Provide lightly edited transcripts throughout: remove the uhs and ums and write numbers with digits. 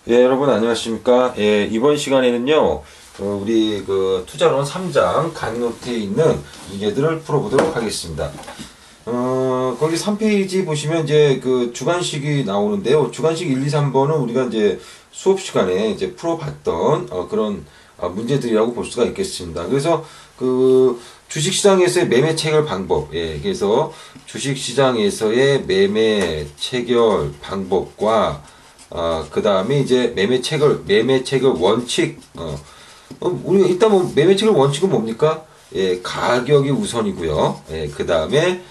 예, 여러분 안녕하십니까? 예, 이번 시간에는요, 우리 그 투자론 3장 강의노트에 있는 문제들을 풀어보도록 하겠습니다. 거기 3페이지 보시면 이제 그 주관식이 나오는데요. 주관식 1, 2, 3번은 우리가 이제 수업 시간에 이제 풀어봤던 그런 문제들이라고 볼 수가 있겠습니다. 그래서 그 주식시장에서의 매매 체결 방법, 예, 그래서 주식시장에서의 매매 체결 방법과 그 다음에 이제 매매 체결 원칙, 우리가 일단 뭐 매매 체결 원칙은 뭡니까? 예, 가격이 우선이고요. 예, 그 다음에,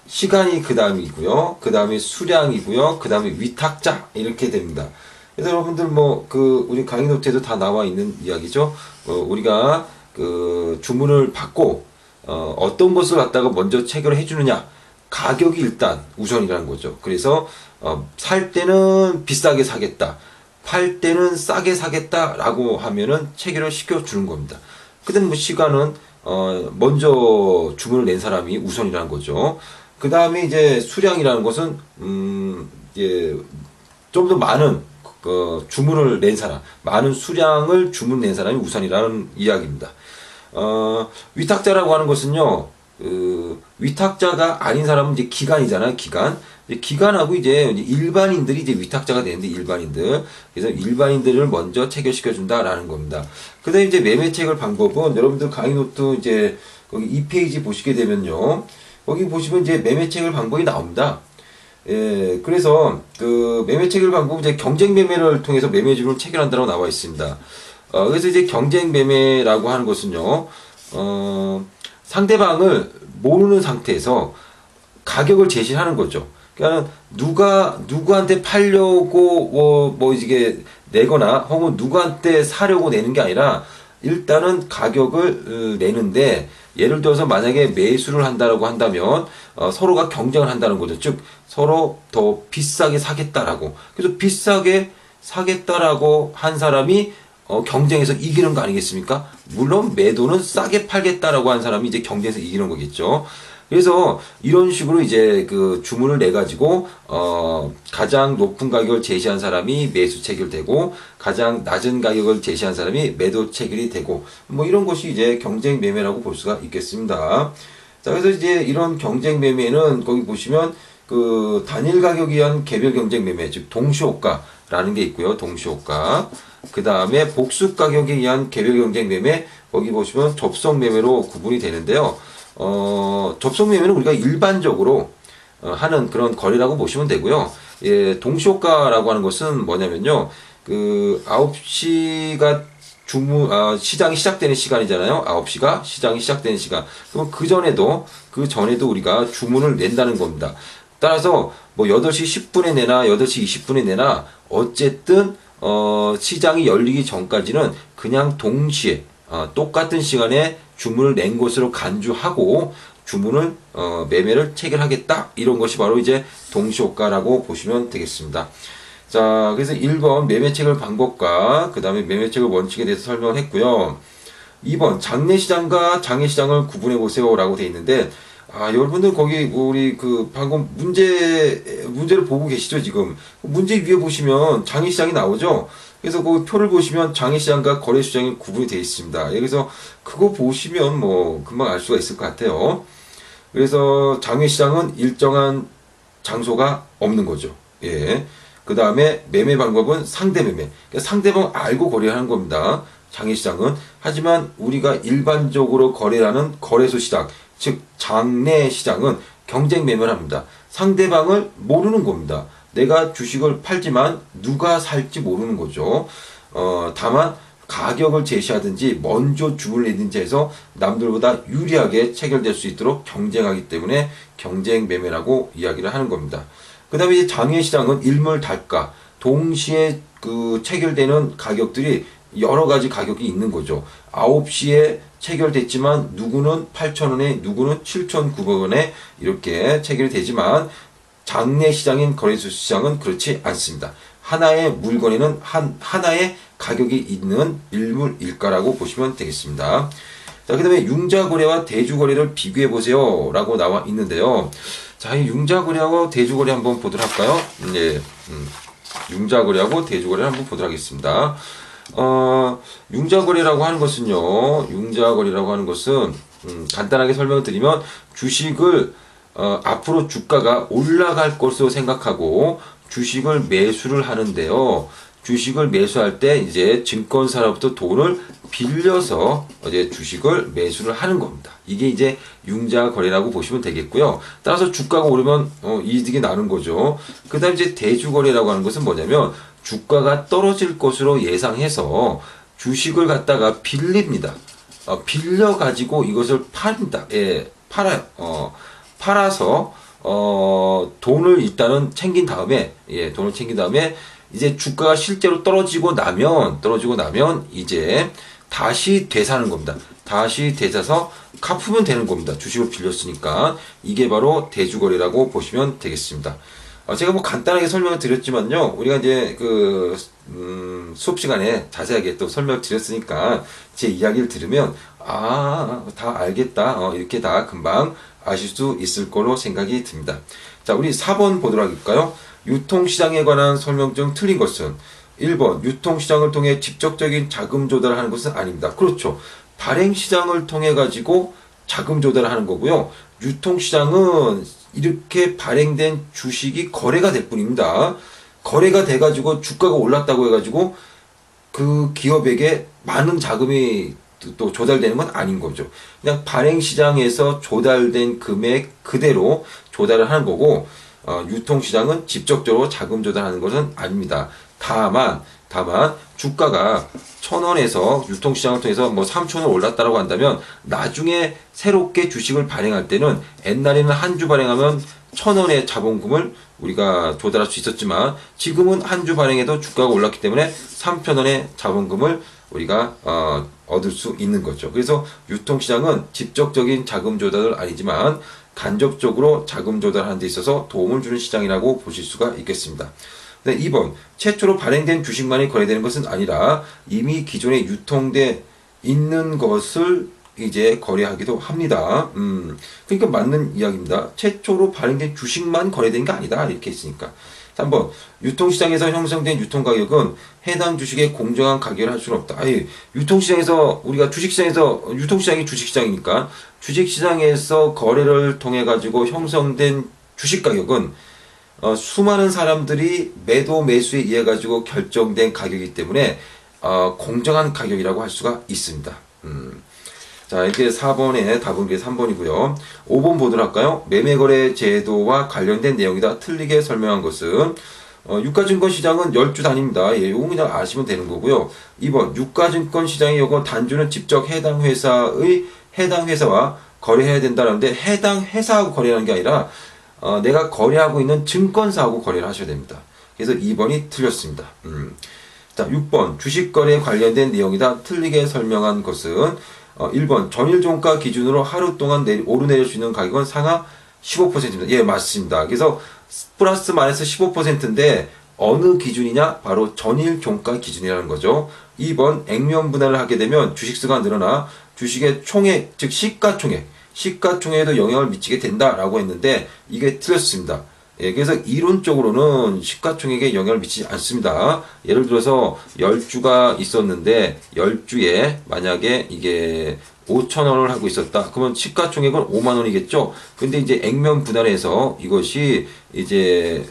시간이 그 다음이고요. 그 다음에 수량이고요. 그 다음에 위탁자, 이렇게 됩니다. 그래서 여러분들 뭐, 우리 강의 노트에도 다 나와 있는 이야기죠. 우리가 그 주문을 받고, 어떤 것을 갖다가 먼저 체결을 해주느냐. 가격이 일단 우선이라는 거죠. 그래서 살 때는 비싸게 사겠다. 팔 때는 싸게 사겠다라고 하면은 체결을 시켜주는 겁니다. 근데 뭐 시간은 먼저 주문을 낸 사람이 우선이라는 거죠. 그 다음에 이제 수량이라는 것은 이제 좀 더 많은 주문을 낸 사람, 많은 수량을 주문 낸 사람이 우선이라는 이야기입니다. 위탁자라고 하는 것은요, 위탁자가 아닌 사람은 이제 기관이잖아요, 기관. 기관하고 이제 일반인들이 이제 위탁자가 되는데, 일반인들. 그래서 일반인들을 먼저 체결시켜준다라는 겁니다. 그 다음에 이제 매매 체결 방법은 여러분들 강의 노트 이제 거기 2페이지 보시게 되면요. 거기 보시면 이제 매매 체결 방법이 나옵니다. 예, 그래서 그 매매 체결 방법은 이제 경쟁 매매를 통해서 매매주를 체결한다고 나와 있습니다. 그래서 이제 경쟁 매매라고 하는 것은요, 상대방을 모르는 상태에서 가격을 제시하는 거죠. 그러니까 누구한테 팔려고 뭐 이게 내거나 혹은 누구한테 사려고 내는 게 아니라 일단은 가격을 내는데, 예를 들어서 만약에 매수를 한다라고 한다면 서로가 경쟁을 한다는 거죠. 즉 서로 더 비싸게 사겠다라고. 그래서 비싸게 사겠다라고 한 사람이 경쟁에서 이기는 거 아니겠습니까? 물론 매도는 싸게 팔겠다라고 한 사람이 이제 경쟁에서 이기는 거겠죠. 그래서 이런 식으로 이제 그 주문을 내 가지고 가장 높은 가격을 제시한 사람이 매수 체결되고, 가장 낮은 가격을 제시한 사람이 매도 체결이 되고, 뭐 이런 것이 이제 경쟁 매매라고 볼 수가 있겠습니다. 자, 그래서 이제 이런 경쟁 매매는 거기 보시면 그 단일 가격에 의한 개별 경쟁 매매, 즉 동시호가라는 게 있고요. 동시호가. 그 다음에 복수 가격에 의한 개별 경쟁 매매, 거기 보시면 접속 매매로 구분이 되는데요. 접속 매매는 우리가 일반적으로 하는 그런 거래라고 보시면 되고요. 예, 동시호가라고 하는 것은 뭐냐면요. 그 9시가 시장이 시작되는 시간이잖아요. 9시가 시장이 시작되는 시간. 그럼 그 전에도 우리가 주문을 낸다는 겁니다. 따라서 뭐 8시 10분에 내나 8시 20분에 내나 어쨌든 시장이 열리기 전까지는 그냥 동시에 똑같은 시간에 주문을 낸 것으로 간주하고 주문을 매매를 체결하겠다, 이런 것이 바로 이제 동시호가라고 보시면 되겠습니다. 자, 그래서 1번 매매 체결 방법과 그 다음에 매매 체결 원칙에 대해서 설명을 했고요. 2번 장내시장과 장외시장을 구분해 보세요 라고 돼 있는데, 여러분들 거기 우리 그 방금 문제를 보고 계시죠? 지금 문제 위에 보시면 장외시장이 나오죠. 그래서 그 표를 보시면 장외시장과 거래시장이 구분이 되어 있습니다. 그래서 그거 보시면 뭐 금방 알 수가 있을 것 같아요. 그래서 장외시장은 일정한 장소가 없는 거죠. 예. 그 다음에 매매 방법은 상대 매매. 그러니까 상대방 알고 거래하는 겁니다. 장외시장은. 하지만 우리가 일반적으로 거래하는 거래소 시장, 즉 장내 시장은 경쟁 매매를 합니다. 상대방을 모르는 겁니다. 내가 주식을 팔지만 누가 살지 모르는 거죠. 다만 가격을 제시하든지 먼저 주문을 내든지 해서 남들보다 유리하게 체결될 수 있도록 경쟁하기 때문에 경쟁 매매라고 이야기를 하는 겁니다. 그 다음에 이제 장외 시장은 일물 단가, 동시에 그 체결되는 가격들이 여러 가지 가격이 있는 거죠. 9시에 체결됐지만 누구는 8,000원에 누구는 7,900원에 이렇게 체결이 되지만, 장내 시장인 거래소 시장은 그렇지 않습니다. 하나의 물건에는 하나의 가격이 있는 일물일가라고 보시면 되겠습니다. 자, 그 다음에 융자거래와 대주거래를 비교해보세요 라고 나와 있는데요. 자, 이 융자거래하고 대주거래 한번 보도록 할까요? 네. 융자거래하고 대주거래를 한번 보도록 하겠습니다. 융자거래라고 하는 것은 간단하게 설명을 드리면 주식을 앞으로 주가가 올라갈 것으로 생각하고 주식을 매수를 하는데요. 주식을 매수할 때 이제 증권사로부터 돈을 빌려서 이제 주식을 매수를 하는 겁니다. 이게 이제 융자 거래라고 보시면 되겠고요. 따라서 주가가 오르면 이득이 나는 거죠. 그다음 이제 대주 거래라고 하는 것은 뭐냐면 주가가 떨어질 것으로 예상해서 주식을 갖다가 빌립니다. 빌려 가지고 이것을 팔린다. 예, 팔아요. 팔아서 돈을 일단은 챙긴 다음에 돈을 챙긴 다음에 이제 주가가 실제로 떨어지고 나면 이제 다시 되사는 겁니다. 다시 되사서 갚으면 되는 겁니다. 주식을 빌렸으니까. 이게 바로 대주거래라고 보시면 되겠습니다. 제가 뭐 간단하게 설명을 드렸지만요. 우리가 이제 수업 시간에 자세하게 또 설명을 드렸으니까 제 이야기를 들으면 다 알겠다. 이렇게 다 금방 아실 수 있을 거로 생각이 듭니다. 자, 우리 4번 보도록 할까요? 유통시장에 관한 설명 중 틀린 것은 1번 유통시장을 통해 직접적인 자금 조달을 하는 것은 아닙니다. 그렇죠. 발행시장을 통해 가지고 자금 조달을 하는 거고요. 유통시장은 이렇게 발행된 주식이 거래가 될 뿐입니다. 거래가 돼 가지고 주가가 올랐다고 해 가지고 그 기업에게 많은 자금이 또 조달되는 건 아닌 거죠. 그냥 발행시장에서 조달된 금액 그대로 조달을 하는 거고, 유통시장은 직접적으로 자금 조달하는 것은 아닙니다. 다만 주가가 1,000원에서 유통시장을 통해서 뭐 3,000원 올랐다고 한다면 나중에 새롭게 주식을 발행할 때는 옛날에는 한 주 발행하면 1,000원의 자본금을 우리가 조달할 수 있었지만 지금은 한 주 발행해도 주가가 올랐기 때문에 3,000원의 자본금을 우리가 얻을 수 있는 거죠. 그래서 유통시장은 직접적인 자금 조달은 아니지만 간접적으로 자금 조달하는 데 있어서 도움을 주는 시장이라고 보실 수가 있겠습니다. 네, 2번 최초로 발행된 주식만이 거래되는 것은 아니라 이미 기존에 유통돼 있는 것을 이제 거래하기도 합니다. 그러니까 맞는 이야기입니다. 최초로 발행된 주식만 거래되는 게 아니다. 이렇게 했으니까. 3번 유통시장에서 형성된 유통가격은 해당 주식의 공정한 가격을 할 수는 없다. 유통시장에서 우리가 유통시장이 주식시장이니까 주식시장에서 거래를 통해 가지고 형성된 주식가격은 수많은 사람들이 매도 매수에 의해 가지고 결정된 가격이기 때문에 공정한 가격이라고 할 수가 있습니다. 자, 이렇게 4번의 답은 3번이고요. 5번 보도록 할까요? 매매거래 제도와 관련된 내용이다. 틀리게 설명한 것은 유가증권 시장은 10주 단위입니다. 이거 그냥 아시면 되는 거고요. 2번 유가증권 시장의 요건 단주는 직접 해당 회사와 거래해야 된다는데 해당 회사하고 거래하는 게 아니라 내가 거래하고 있는 증권사하고 거래를 하셔야 됩니다. 그래서 2번이 틀렸습니다. 자, 6번 주식거래에 관련된 내용이다. 틀리게 설명한 것은 1번 전일 종가 기준으로 하루 동안 오르내릴 수 있는 가격은 상하 15%입니다. 예, 맞습니다. 그래서 플러스 마이너스 15%인데 어느 기준이냐? 바로 전일 종가 기준이라는 거죠. 2번 액면 분할을 하게 되면 주식수가 늘어나 주식의 총액, 즉 시가총액에도 영향을 미치게 된다라고 했는데 이게 틀렸습니다. 예, 그래서 이론적으로는 시가총액에 영향을 미치지 않습니다. 예를 들어서 10주가 있었는데 10주에 만약에 이게 5,000원을 하고 있었다. 그러면 시가총액은 5만원이겠죠. 근데 이제 액면 분할해서 이것이 이제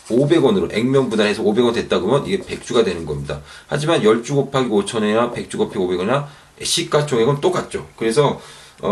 500원으로 액면 분할해서 500원 됐다 그러면 이게 100주가 되는 겁니다. 하지만 10주 곱하기 5,000원이나 100주 곱하기 500원이나 시가총액은 똑같죠. 그래서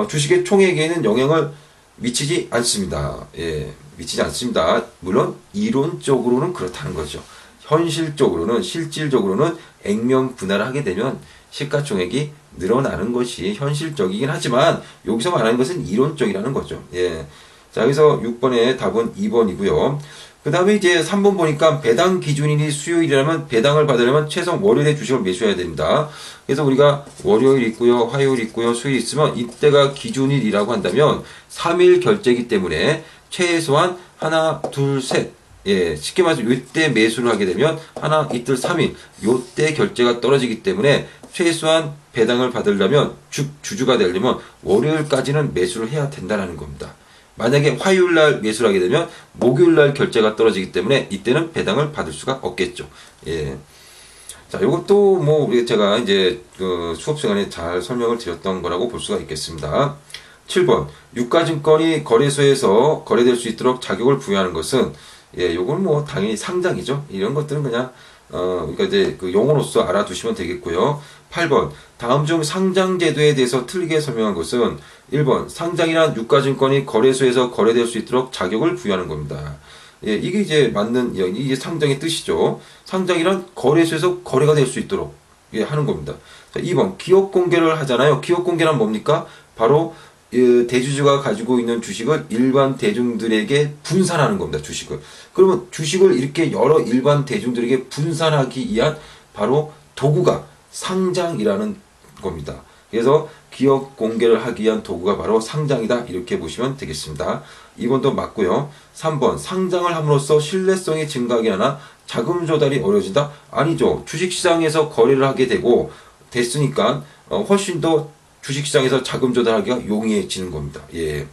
주식의 총액에는 영향을 미치지 않습니다. 예, 미치지 않습니다. 물론 이론적으로는 그렇다는 거죠. 실질적으로는 액면 분할을 하게 되면 시가총액이 늘어나는 것이 현실적이긴 하지만 여기서 말하는 것은 이론적이라는 거죠. 예. 자, 여기서 6번의 답은 2번이고요. 그 다음에 이제 3번 보니까 배당 기준일이 수요일이라면 배당을 받으려면 최소 월요일에 주식을 매수해야 됩니다. 그래서 우리가 월요일 있고요, 화요일 있고요, 수요일 있으면 이때가 기준일이라고 한다면 3일 결제이기 때문에 최소한 하나, 둘, 셋. 예, 쉽게 말해서 이때 매수를 하게 되면 하나, 이틀, 3일 요때 결제가 떨어지기 때문에 최소한 배당을 받으려면 주주가 되려면 월요일까지는 매수를 해야 된다는 겁니다. 만약에 화요일 날 매수를 하게 되면 목요일 날 결제가 떨어지기 때문에 이때는 배당을 받을 수가 없겠죠. 예. 자, 이것도 뭐 제가 이제 그 수업 시간에 잘 설명을 드렸던 거라고 볼 수가 있겠습니다. 7번 유가증권이 거래소에서 거래될 수 있도록 자격을 부여하는 것은 요건 뭐 당연히 상장이죠. 이런 것들은 그냥 그러니까 이제 그 용어로서 알아두시면 되겠고요. 8번 다음 중 상장 제도에 대해서 틀리게 설명한 것은 1번 상장이란 유가증권이 거래소에서 거래될 수 있도록 자격을 부여하는 겁니다. 이게 이제 맞는 이게 상장의 뜻이죠. 상장이란 거래소에서 거래가 될 수 있도록 하는 겁니다. 자, 2번 기업 공개를 하잖아요. 기업 공개란 뭡니까? 바로 대주주가 가지고 있는 주식을 일반 대중들에게 분산하는 겁니다. 주식을. 그러면 주식을 이렇게 여러 일반 대중들에게 분산하기 위한 바로 도구가 상장이라는 겁니다. 그래서 기업 공개를 하기 위한 도구가 바로 상장이다. 이렇게 보시면 되겠습니다. 이건도 맞고요. 3번 상장을 함으로써 신뢰성이 증가하긴 하나 자금 조달이 어려워진다? 아니죠. 주식시장에서 거래를 하게 되고 됐으니까 훨씬 더 주식시장에서 자금 조달하기가 용이해지는 겁니다. 예.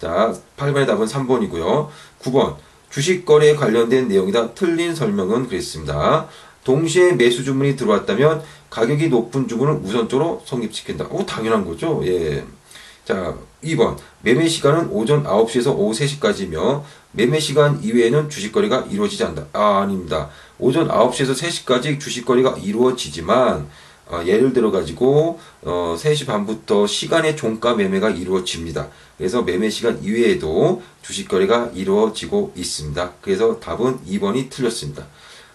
자, 8번의 답은 3번이고요. 9번 주식 거래에 관련된 내용이다. 틀린 설명은 그랬습니다. 동시에 매수 주문이 들어왔다면 가격이 높은 주문을 우선적으로 성립시킨다. 당연한 거죠. 예. 자, 2번 매매 시간은 오전 9시에서 오후 3시까지며 매매 시간 이외에는 주식 거래가 이루어지지 않는다. 아닙니다. 오전 9시에서 3시까지 주식 거래가 이루어지지만 예를 들어 가지고 3시 반부터 시간의 종가 매매가 이루어집니다. 그래서 매매 시간 이외에도 주식 거래가 이루어지고 있습니다. 그래서 답은 2번이 틀렸습니다.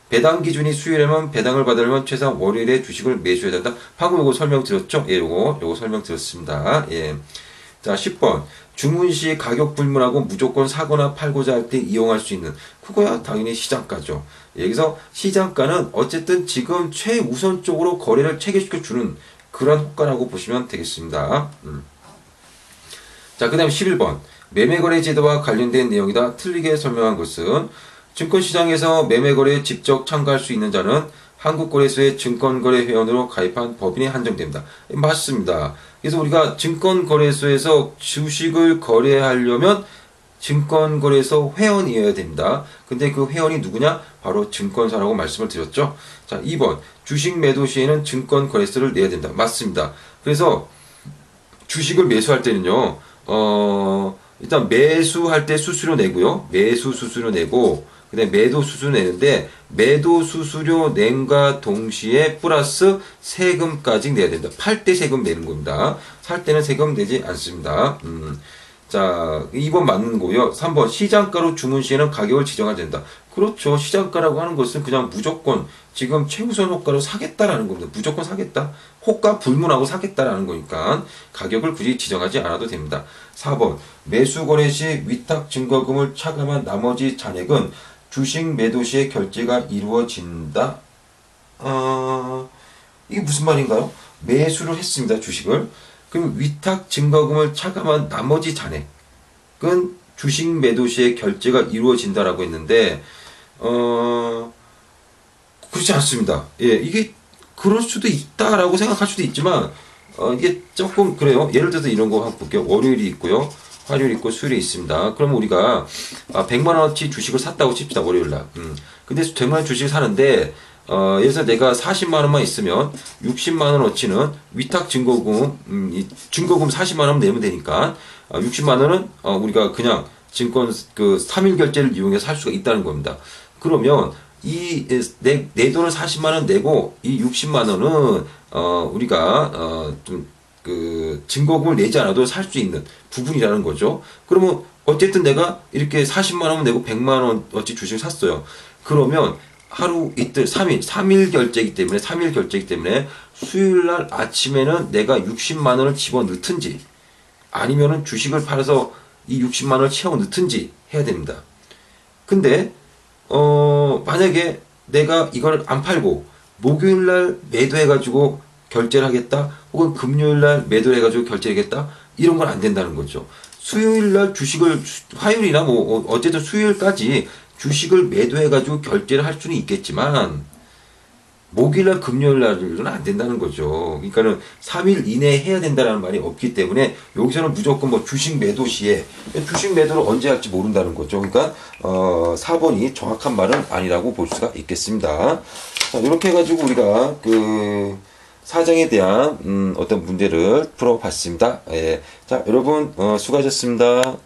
배당 기준이 수요일이면 배당을 받으려면 최소한 월요일에 주식을 매수해야 된다. 방금 요거 설명드렸죠? 예, 요거 설명드렸습니다. 예. 자, 10번. 주문 시 가격 불문하고 무조건 사거나 팔고자 할 때 이용할 수 있는 그거야 당연히 시장가죠. 여기서 시장가는 어쨌든 지금 최우선적으로 거래를 체결시켜 주는 그런 효과라고 보시면 되겠습니다. 자, 그 다음 11번. 매매거래 제도와 관련된 내용이다. 틀리게 설명한 것은 증권시장에서 매매거래에 직접 참가할 수 있는 자는 한국거래소의 증권거래회원으로 가입한 법인에 한정됩니다. 맞습니다. 그래서 우리가 증권거래소에서 주식을 거래하려면 증권거래소 회원이어야 됩니다. 근데 그 회원이 누구냐? 바로 증권사라고 말씀을 드렸죠. 자, 2번 주식 매도 시에는 증권거래세를 내야 된다. 맞습니다. 그래서 주식을 매수할 때는요. 일단 매수할 때 수수료 내고요. 매수 수수료 내고 그다음에 매도 수수료 내는데 매도 수수료 낸과 동시에 플러스 세금까지 내야 된다. 팔 때 세금 내는 겁니다. 살 때는 세금 내지 않습니다. 자, 2번 맞는 거고요. 3번 시장가로 주문 시에는 가격을 지정해야 된다. 그렇죠. 시장가라고 하는 것은 그냥 무조건 지금 최우선 호가로 사겠다라는 겁니다. 무조건 사겠다. 호가 불문하고 사겠다라는 거니까 가격을 굳이 지정하지 않아도 됩니다. 4번 매수 거래 시 위탁 증거금을 차감한 나머지 잔액은 주식 매도 시에 결제가 이루어진다. 이게 무슨 말인가요? 매수를 했습니다. 주식을. 그럼 위탁 증거금을 차감한 나머지 잔액은 주식 매도 시에 결제가 이루어진다라고 했는데 그렇지 않습니다. 예, 이게 그럴 수도 있다라고 생각할 수도 있지만 이게 조금 그래요. 예를 들어서 이런 거 한번 볼게요. 월요일이 있고요. 화요일 있고 수요일에 있습니다. 그럼 우리가 100만원어치 주식을 샀다고 칩시다. 월요일날. 근데 100만원 주식을 사는데 예를 들어서 내가 40만원만 있으면 60만원어치는 위탁 증거금 증거금 40만원 내면 되니까 60만원은 우리가 그냥 증권 그 3일 결제를 이용해서 살 수가 있다는 겁니다. 그러면 내 돈을 40만원 내고 이 60만원은 우리가 좀 그 증거금을 내지 않아도 살 수 있는 부분이라는 거죠. 그러면 어쨌든 내가 이렇게 40만원 내고 100만원어치 주식을 샀어요. 그러면 하루 이틀 3일 결제이기 때문에 수요일날 아침에는 내가 60만원을 집어넣든지 아니면은 주식을 팔아서 이 60만원을 채워 넣든지 해야 됩니다. 근데 만약에 내가 이걸 안 팔고 목요일날 매도해가지고 결제를 하겠다 혹은 금요일날 매도를 해가지고 결제를 하겠다 이런 건 안 된다는 거죠. 수요일날 주식을 화요일이나 뭐 어쨌든 수요일까지 주식을 매도해가지고 결제를 할 수는 있겠지만 목요일날 금요일날은 안 된다는 거죠. 그러니까는 3일 이내에 해야 된다는 말이 없기 때문에 여기서는 무조건 뭐 주식 매도 시에 주식 매도를 언제 할지 모른다는 거죠. 그러니까 4번이 정확한 말은 아니라고 볼 수가 있겠습니다. 자, 이렇게 해가지고 우리가 그 사정에 대한 어떤 문제를 풀어봤습니다. 예. 자, 여러분 수고하셨습니다.